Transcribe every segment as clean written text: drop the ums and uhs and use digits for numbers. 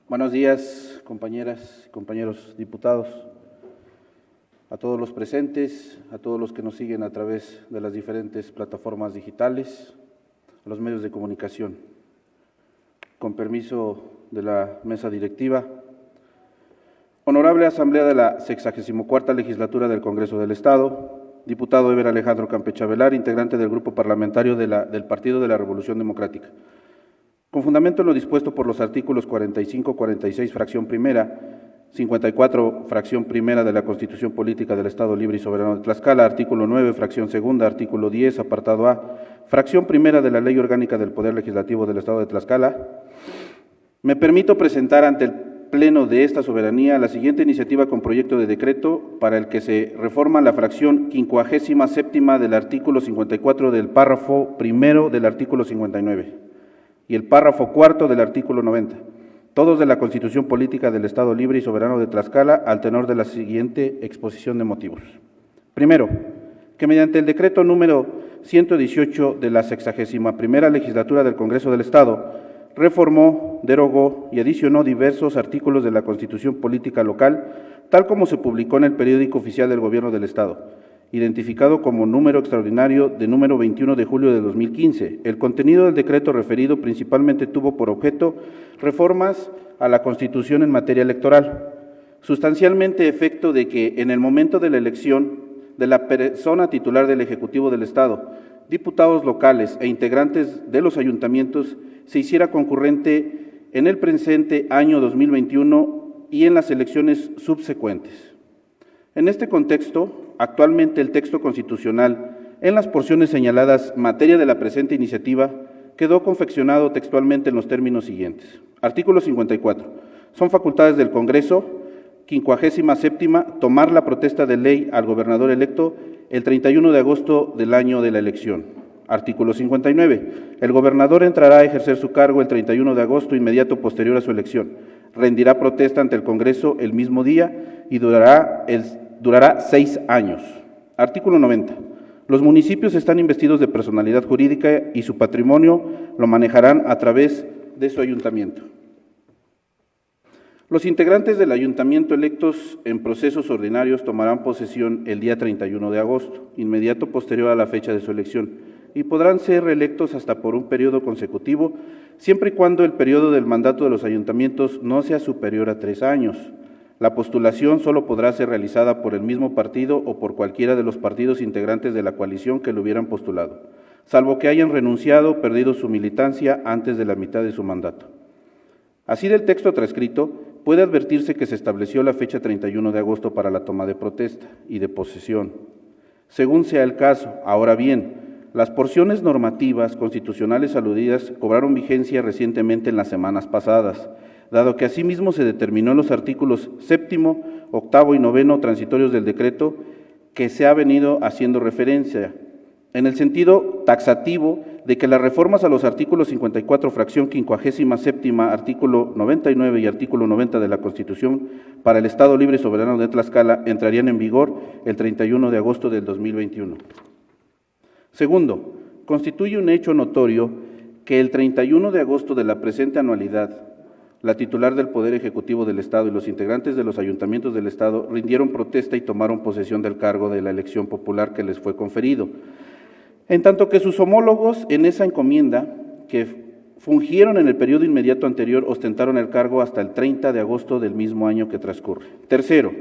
Buenos días, compañeras y compañeros diputados, a todos los presentes, a todos los que nos siguen a través de las diferentes plataformas digitales, a los medios de comunicación. Con permiso de la mesa directiva, Honorable Asamblea de la 64ª Legislatura del Congreso del Estado, diputado Eber Alejandro Campeche Velar, integrante del Grupo Parlamentario del Partido de la Revolución Democrática. Con fundamento en lo dispuesto por los artículos 45, 46, fracción primera, 54, fracción primera de la Constitución Política del Estado Libre y Soberano de Tlaxcala, artículo 9, fracción segunda, artículo 10, apartado A, fracción primera de la Ley Orgánica del Poder Legislativo del Estado de Tlaxcala, me permito presentar ante el Pleno de esta soberanía la siguiente iniciativa con proyecto de decreto para el que se reforma la fracción 57ª del artículo 54 del párrafo primero del artículo 59 y el párrafo cuarto del artículo 90, todos de la Constitución Política del Estado Libre y Soberano de Tlaxcala, al tenor de la siguiente exposición de motivos. Primero, que mediante el decreto número 118 de la 61ª Legislatura del Congreso del Estado, reformó, derogó y adicionó diversos artículos de la Constitución Política Local, tal como se publicó en el Periódico Oficial del Gobierno del Estado, identificado como número extraordinario de número 21 de julio de 2015. El contenido del decreto referido principalmente tuvo por objeto reformas a la Constitución en materia electoral, sustancialmente efecto de que en el momento de la elección de la persona titular del Ejecutivo del Estado, diputados locales e integrantes de los ayuntamientos se hiciera concurrente en el presente año 2021 y en las elecciones subsecuentes. En este contexto, actualmente el texto constitucional, en las porciones señaladas materia de la presente iniciativa, quedó confeccionado textualmente en los términos siguientes. Artículo 54. Son facultades del Congreso, 57ª, tomar la protesta de ley al gobernador electo el 31 de agosto del año de la elección. Artículo 59. El gobernador entrará a ejercer su cargo el 31 de agosto inmediato posterior a su elección. Rendirá protesta ante el Congreso el mismo día y durará 6 años. Artículo 90. Los municipios están investidos de personalidad jurídica y su patrimonio lo manejarán a través de su ayuntamiento. Los integrantes del ayuntamiento electos en procesos ordinarios tomarán posesión el día 31 de agosto, inmediato posterior a la fecha de su elección, y podrán ser reelectos hasta por un periodo consecutivo, siempre y cuando el periodo del mandato de los ayuntamientos no sea superior a 3 años. La postulación solo podrá ser realizada por el mismo partido o por cualquiera de los partidos integrantes de la coalición que lo hubieran postulado, salvo que hayan renunciado o perdido su militancia antes de la mitad de su mandato. Así del texto transcrito, puede advertirse que se estableció la fecha 31 de agosto para la toma de protesta y de posesión, según sea el caso. Ahora bien, las porciones normativas constitucionales aludidas cobraron vigencia recientemente en las semanas pasadas, dado que asimismo se determinó en los artículos 7º, 8º y 9º transitorios del decreto que se ha venido haciendo referencia, en el sentido taxativo de que las reformas a los artículos 54, fracción 57ª, artículo 99 y artículo 90 de la Constitución para el Estado Libre y Soberano de Tlaxcala entrarían en vigor el 31 de agosto del 2021. Segundo, constituye un hecho notorio que el 31 de agosto de la presente anualidad, la titular del Poder Ejecutivo del Estado y los integrantes de los ayuntamientos del Estado rindieron protesta y tomaron posesión del cargo de la elección popular que les fue conferido, en tanto que sus homólogos en esa encomienda, que fungieron en el periodo inmediato anterior, ostentaron el cargo hasta el 30 de agosto del mismo año que transcurre. Tercero,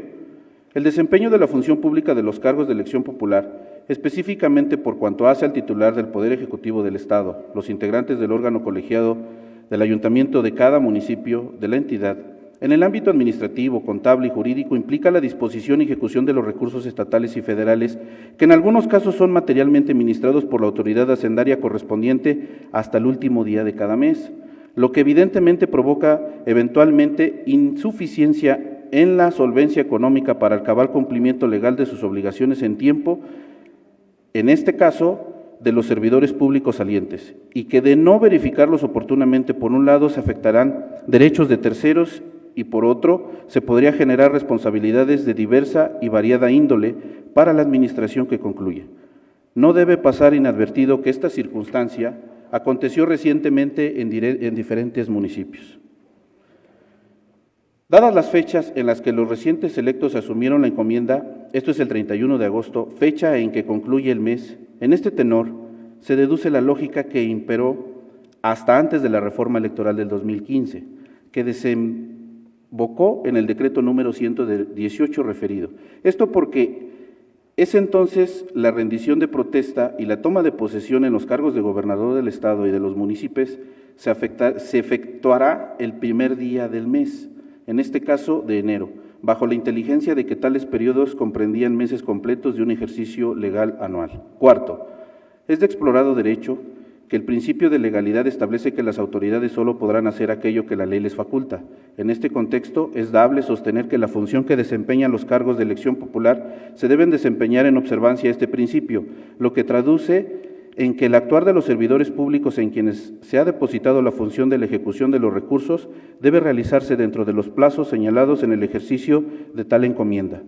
el desempeño de la función pública de los cargos de elección popular, específicamente por cuanto hace al titular del Poder Ejecutivo del Estado, los integrantes del órgano colegiado del ayuntamiento de cada municipio de la entidad, en el ámbito administrativo, contable y jurídico, implica la disposición y ejecución de los recursos estatales y federales, que en algunos casos son materialmente administrados por la autoridad hacendaria correspondiente hasta el último día de cada mes, lo que evidentemente provoca eventualmente insuficiencia en la solvencia económica para el cabal cumplimiento legal de sus obligaciones en tiempo, en este caso, de los servidores públicos salientes, y que de no verificarlos oportunamente, por un lado, se afectarán derechos de terceros y por otro, se podría generar responsabilidades de diversa y variada índole para la administración que concluye. No debe pasar inadvertido que esta circunstancia aconteció recientemente en diferentes municipios. Dadas las fechas en las que los recientes electos asumieron la encomienda, esto es el 31 de agosto, fecha en que concluye el mes, en este tenor se deduce la lógica que imperó hasta antes de la reforma electoral del 2015, que desembocó en el decreto número 118 referido. Esto porque es entonces la rendición de protesta y la toma de posesión en los cargos de gobernador del Estado y de los municipios se efectuará el primer día del mes, en este caso de enero, bajo la inteligencia de que tales periodos comprendían meses completos de un ejercicio legal anual. Cuarto, es de explorado derecho que el principio de legalidad establece que las autoridades solo podrán hacer aquello que la ley les faculta. En este contexto, es dable sostener que la función que desempeñan los cargos de elección popular se deben desempeñar en observancia a este principio, lo que traduce en que el actuar de los servidores públicos en quienes se ha depositado la función de la ejecución de los recursos debe realizarse dentro de los plazos señalados en el ejercicio de tal encomienda,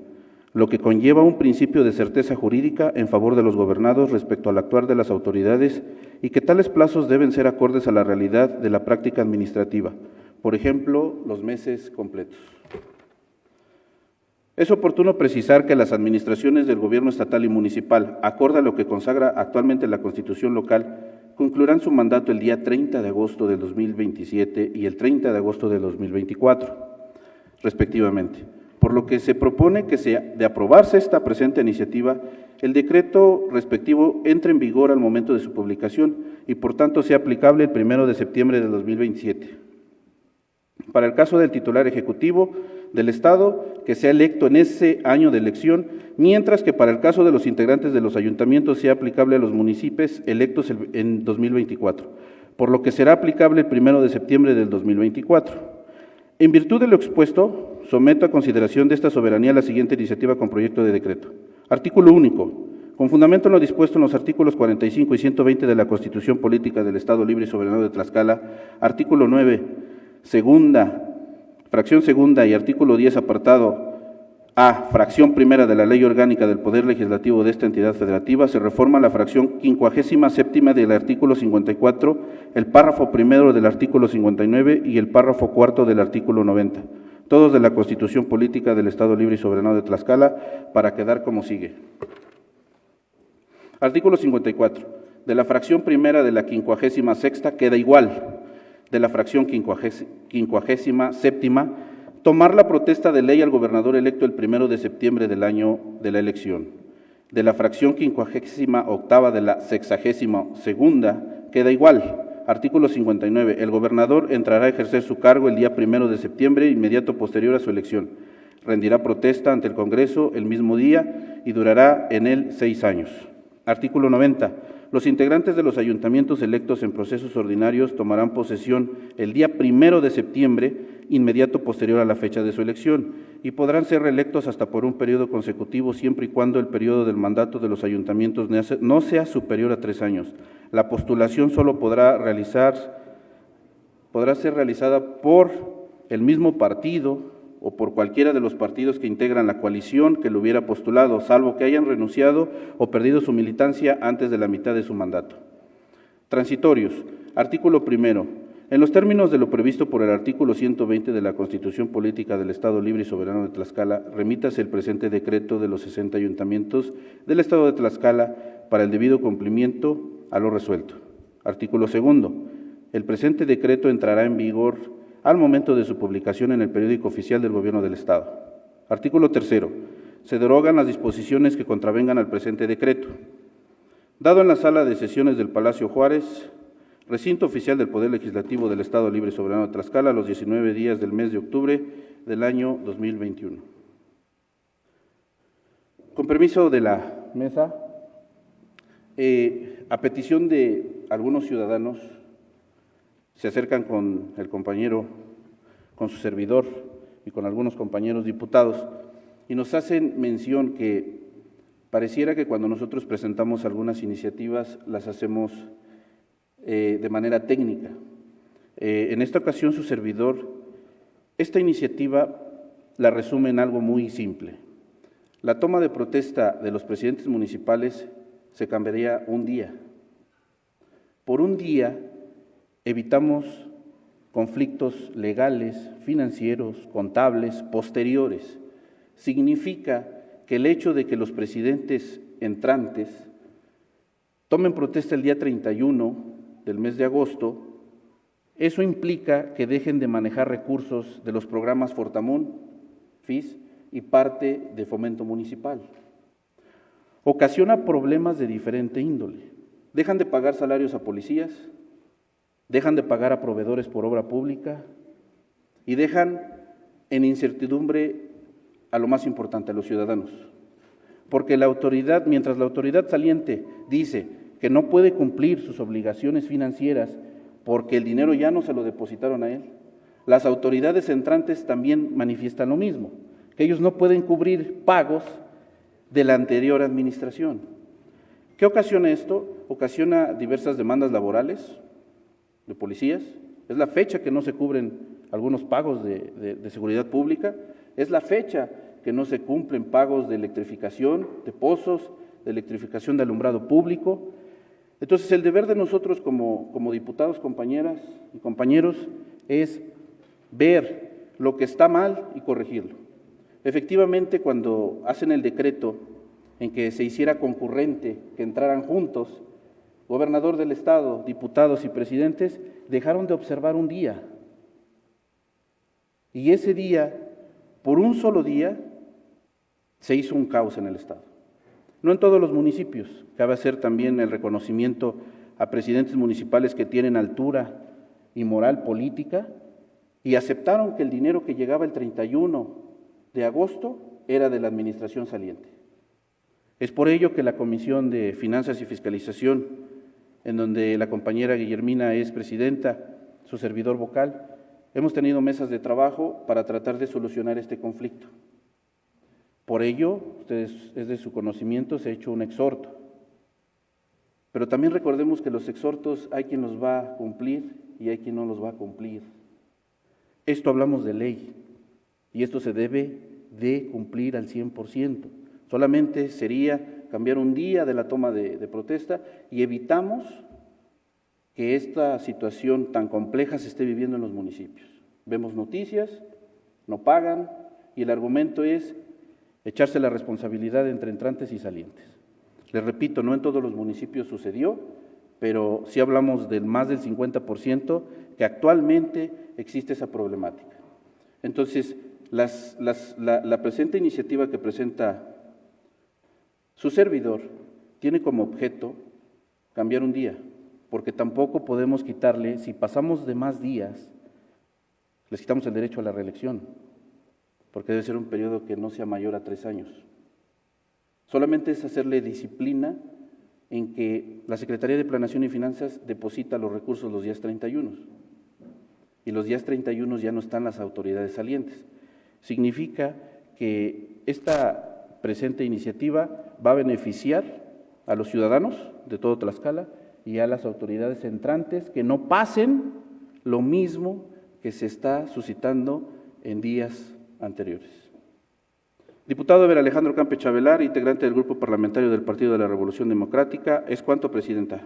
lo que conlleva un principio de certeza jurídica en favor de los gobernados respecto al actuar de las autoridades y que tales plazos deben ser acordes a la realidad de la práctica administrativa, por ejemplo, los meses completos. Es oportuno precisar que las administraciones del gobierno estatal y municipal, acorde a lo que consagra actualmente la Constitución local, concluirán su mandato el día 30 de agosto del 2027 y el 30 de agosto del 2024, respectivamente. Por lo que se propone que de aprobarse esta presente iniciativa, el decreto respectivo entre en vigor al momento de su publicación y por tanto sea aplicable el 1 de septiembre de 2027. Para el caso del titular ejecutivo del Estado, que sea electo en ese año de elección, mientras que para el caso de los integrantes de los ayuntamientos sea aplicable a los municipios electos en 2024, por lo que será aplicable el 1 de septiembre del 2024. En virtud de lo expuesto, someto a consideración de esta soberanía la siguiente iniciativa con proyecto de decreto. Artículo único. Con fundamento en lo dispuesto en los artículos 45 y 120 de la Constitución Política del Estado Libre y Soberano de Tlaxcala, artículo 9, fracción segunda y artículo 10, apartado A, fracción primera de la Ley Orgánica del Poder Legislativo de esta entidad federativa, se reforma la fracción 57ª del artículo 54, el párrafo primero del artículo 59 y el párrafo cuarto del artículo 90, todos de la Constitución Política del Estado Libre y Soberano de Tlaxcala, para quedar como sigue. Artículo 54. De la fracción primera de la 56ª queda igual. De la fracción 57ª, tomar la protesta de ley al gobernador electo el 1 de septiembre del año de la elección. De la fracción 58ª de la 62ª queda igual. Artículo 59. El gobernador entrará a ejercer su cargo el día 1 de septiembre, inmediato posterior a su elección. Rendirá protesta ante el Congreso el mismo día y durará en él 6 años. Artículo 90. Los integrantes de los ayuntamientos electos en procesos ordinarios tomarán posesión el día 1 de septiembre, inmediato posterior a la fecha de su elección, y podrán ser reelectos hasta por un periodo consecutivo siempre y cuando el periodo del mandato de los ayuntamientos no sea superior a 3 años. La postulación solo podrá ser realizada por el mismo partido o por cualquiera de los partidos que integran la coalición que lo hubiera postulado, salvo que hayan renunciado o perdido su militancia antes de la mitad de su mandato. Transitorios. Artículo 1. En los términos de lo previsto por el artículo 120 de la Constitución Política del Estado Libre y Soberano de Tlaxcala, remítase el presente decreto de los 60 ayuntamientos del Estado de Tlaxcala para el debido cumplimiento a lo resuelto. Artículo 2. El presente decreto entrará en vigor al momento de su publicación en el periódico oficial del Gobierno del Estado. Artículo 3. Se derogan las disposiciones que contravengan al presente decreto. Dado en la sala de sesiones del Palacio Juárez, recinto oficial del Poder Legislativo del Estado Libre y Soberano de Tlaxcala, los 19 días del mes de octubre del año 2021. Con permiso de la mesa, a petición de algunos ciudadanos, se acercan con el compañero, con su servidor y con algunos compañeros diputados y nos hacen mención que pareciera que cuando nosotros presentamos algunas iniciativas las hacemos de manera técnica. En esta ocasión su servidor, esta iniciativa la resume en algo muy simple. La toma de protesta de los presidentes municipales se cambiaría un día. Por un día evitamos conflictos legales, financieros, contables, posteriores. Significa que el hecho de que los presidentes entrantes tomen protesta el día 31 del mes de agosto, eso implica que dejen de manejar recursos de los programas Fortamún, FIS y parte de Fomento Municipal. Ocasiona problemas de diferente índole. Dejan de pagar salarios a policías, dejan de pagar a proveedores por obra pública y dejan en incertidumbre a lo más importante, a los ciudadanos. Porque la autoridad, mientras la autoridad saliente dice que no puede cumplir sus obligaciones financieras porque el dinero ya no se lo depositaron a él, las autoridades entrantes también manifiestan lo mismo, que ellos no pueden cubrir pagos de la anterior administración. ¿Qué ocasiona esto? Ocasiona diversas demandas laborales de policías, es la fecha que no se cubren algunos pagos de seguridad pública, es la fecha que no se cumplen pagos de electrificación, de pozos, de electrificación de alumbrado público. Entonces, el deber de nosotros como diputados, compañeras y compañeros, es ver lo que está mal y corregirlo. Efectivamente, cuando hacen el decreto en que se hiciera concurrente, que entraran juntos, gobernador del estado, diputados y presidentes, dejaron de observar un día. Y ese día, por un solo día, se hizo un caos en el estado. No en todos los municipios, cabe hacer también el reconocimiento a presidentes municipales que tienen altura y moral política y aceptaron que el dinero que llegaba el 31 de agosto era de la administración saliente. Es por ello que la Comisión de Finanzas y Fiscalización, en donde la compañera Guillermina es presidenta, su servidor vocal, hemos tenido mesas de trabajo para tratar de solucionar este conflicto. Por ello, ustedes, es de su conocimiento, se ha hecho un exhorto. Pero también recordemos que los exhortos hay quien los va a cumplir y hay quien no los va a cumplir. Esto hablamos de ley y esto se debe de cumplir al 100%. Solamente sería cambiar un día de la toma de protesta y evitamos que esta situación tan compleja se esté viviendo en los municipios. Vemos noticias, no pagan y el argumento es echarse la responsabilidad entre entrantes y salientes. Les repito, no en todos los municipios sucedió, pero sí hablamos del más del 50% que actualmente existe esa problemática. Entonces, la presente iniciativa que presenta su servidor tiene como objeto cambiar un día, porque tampoco podemos quitarle, si pasamos de más días, les quitamos el derecho a la reelección, porque debe ser un periodo que no sea mayor a 3 años. Solamente es hacerle disciplina en que la Secretaría de Planeación y Finanzas deposita los recursos los días 31, y los días 31 ya no están las autoridades salientes. Significa que esta presente iniciativa va a beneficiar a los ciudadanos de todo Tlaxcala y a las autoridades entrantes que no pasen lo mismo que se está suscitando en días anteriores. Diputado Eber Alejandro Campe Chavelar, integrante del Grupo Parlamentario del Partido de la Revolución Democrática. ¿Es cuánto, Presidenta?